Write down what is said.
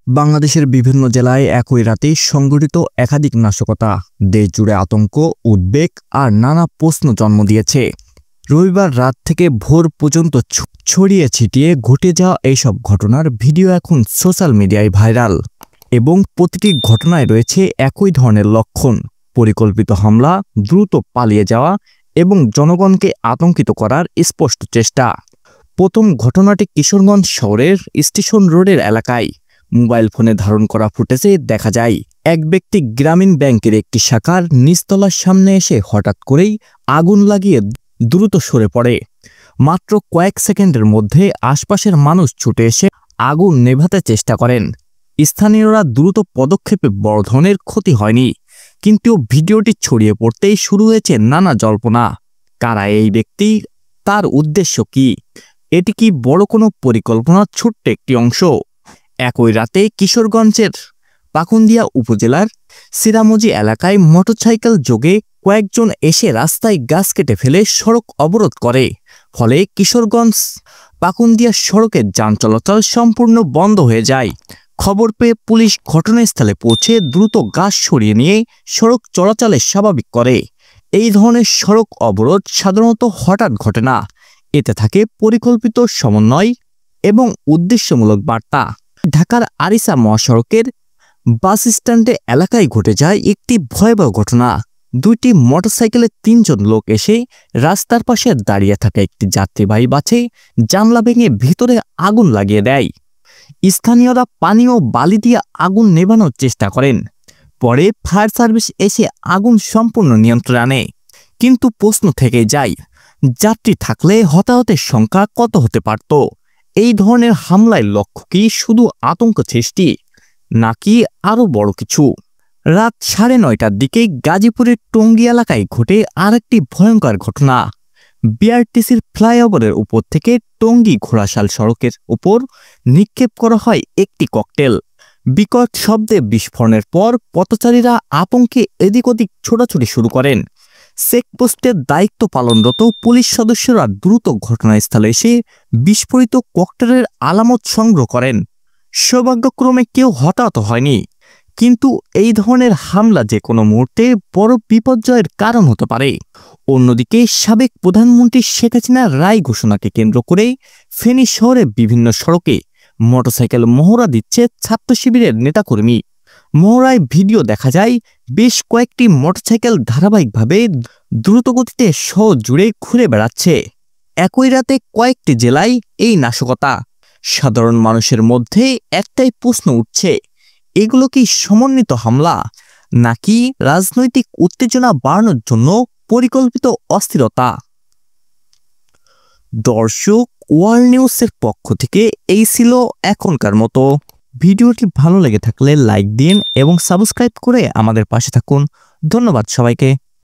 বাংলাদেশের বিভিন্ন জেলায় একই রাতে সংঘটিত একাধিক নাশকতা দেশ জুড়ে আতঙ্ক, উদ্বেগ আর নানা প্রশ্ন জন্ম দিয়েছে। রবিবার রাত থেকে ভোর পর্যন্ত ছড়িয়ে ছিটিয়ে ঘটে যাওয়া এইসব ঘটনার ভিডিও এখন সোশ্যাল মিডিয়ায় ভাইরাল এবং প্রতিটি ঘটনায় রয়েছে একই ধরনের লক্ষণ: পরিকল্পিত হামলা, দ্রুত পালিয়ে যাওয়া এবং জনগণকে আতঙ্কিত করার স্পষ্ট চেষ্টা। প্রথম ঘটনাটি কিশোরগঞ্জ শহরের স্টেশন রোডের এলাকায়। মোবাইল ফোনে ধারণ করা ফুটেজে দেখা যায় এক ব্যক্তি গ্রামীণ ব্যাংকের একটি শাখার নিচতলার সামনে এসে হঠাৎ করেই আগুন লাগিয়ে দ্রুত সরে পড়ে। মাত্র কয়েক সেকেন্ডের মধ্যে আশপাশের মানুষ ছুটে এসে আগুন নেভাতে চেষ্টা করেন। স্থানীয়রা দ্রুত পদক্ষেপে বড় ধরনের ক্ষতি হয়নি, কিন্তু ভিডিওটি ছড়িয়ে পড়তেই শুরু হয়েছে নানা জল্পনা। কারা এই ব্যক্তি? তার উদ্দেশ্য কি? এটি কি বড় কোনো পরিকল্পনার ছোট্ট একটি অংশ? একই রাতে কিশোরগঞ্জের পাকুন্দিয়া উপজেলার সিরামজি এলাকায় মোটরসাইকেল যোগে কয়েকজন এসে রাস্তায় গাছ কেটে ফেলে সড়ক অবরোধ করে। ফলে কিশোরগঞ্জ পাকুন্দিয়া সড়কের যান চলাচল সম্পূর্ণ বন্ধ হয়ে যায়। খবর পেয়ে পুলিশ ঘটনাস্থলে পৌঁছে দ্রুত গাছ সরিয়ে নিয়ে সড়ক চলাচলে স্বাভাবিক করে। এই ধরনের সড়ক অবরোধ সাধারণত হঠাৎ ঘটে না, এতে থাকে পরিকল্পিত সমন্বয় এবং উদ্দেশ্যমূলক বার্তা। ঢাকার আরিচা মহাসড়কের বাস স্ট্যান্ডে এলাকায় ঘটে যায় একটি ভয়াবহ ঘটনা। দুইটি মোটরসাইকেলে তিনজন লোক এসে রাস্তার পাশে দাঁড়িয়ে থাকা একটি যাত্রীবাহী বাসে জানলা ভেঙে ভিতরে আগুন লাগিয়ে দেয়। স্থানীয়রা পানি ও বালি দিয়ে আগুন নেভানোর চেষ্টা করেন। পরে ফায়ার সার্ভিস এসে আগুন সম্পূর্ণ নিয়ন্ত্রণে আনে। কিন্তু প্রশ্ন থেকে যায়, যাত্রী থাকলে হতাহতের সংখ্যা কত হতে পারত? এই ধরনের হামলায় লক্ষ্য কি শুধু আতঙ্ক সৃষ্টি, নাকি আরও বড় কিছু? রাত 9:30টার দিকে গাজীপুরের টঙ্গী এলাকায় ঘটে আরেকটি ভয়ঙ্কর ঘটনা। বিআরটিসির ফ্লাইওভারের উপর থেকে টঙ্গী ঘোড়াশাল সড়কের উপর নিক্ষেপ করা হয় একটি ককটেল। বিকট শব্দে বিস্ফোরণের পর পথচারীরা আতঙ্কে এদিক ওদিক ছোটাছুটি শুরু করেন। চেকপোস্টের দায়িত্ব পালনরত পুলিশ সদস্যরা দ্রুত ঘটনাস্থলে এসে বিস্ফোরিত ককটেলের আলামত সংগ্রহ করেন। সৌভাগ্যক্রমে কেউ হতাহত হয়নি, কিন্তু এই ধরনের হামলা যে কোনো মুহূর্তে বড় বিপর্যয়ের কারণ হতে পারে। অন্যদিকে সাবেক প্রধানমন্ত্রী শেখ হাসিনার রায় ঘোষণাকে কেন্দ্র করে ফেনী শহরে বিভিন্ন সড়কে মোটরসাইকেল মহড়া দিচ্ছে ছাত্র শিবিরের নেতাকর্মী। মহড়ায় ভিডিও দেখা যায় বেশ কয়েকটি মোটরসাইকেল ধারাবাহিকভাবে দ্রুতগতিতে শহর জুড়ে ঘুরে বেড়াচ্ছে। একই রাতে কয়েকটি জেলায় এই নাশকতা। সাধারণ মানুষের মধ্যে একটাই প্রশ্ন উঠছে, এগুলো কি সমন্বিত হামলা, নাকি রাজনৈতিক উত্তেজনা বাড়ানোর জন্য পরিকল্পিত অস্থিরতা? দর্শক, ওয়ার্ল্ড নিউজের পক্ষ থেকে এই ছিল এখনকার মতো। ভিডিওটি ভালো লেগে থাকলে লাইক দিন এবং সাবস্ক্রাইব করে আমাদের পাশে থাকুন। ধন্যবাদ সবাইকে।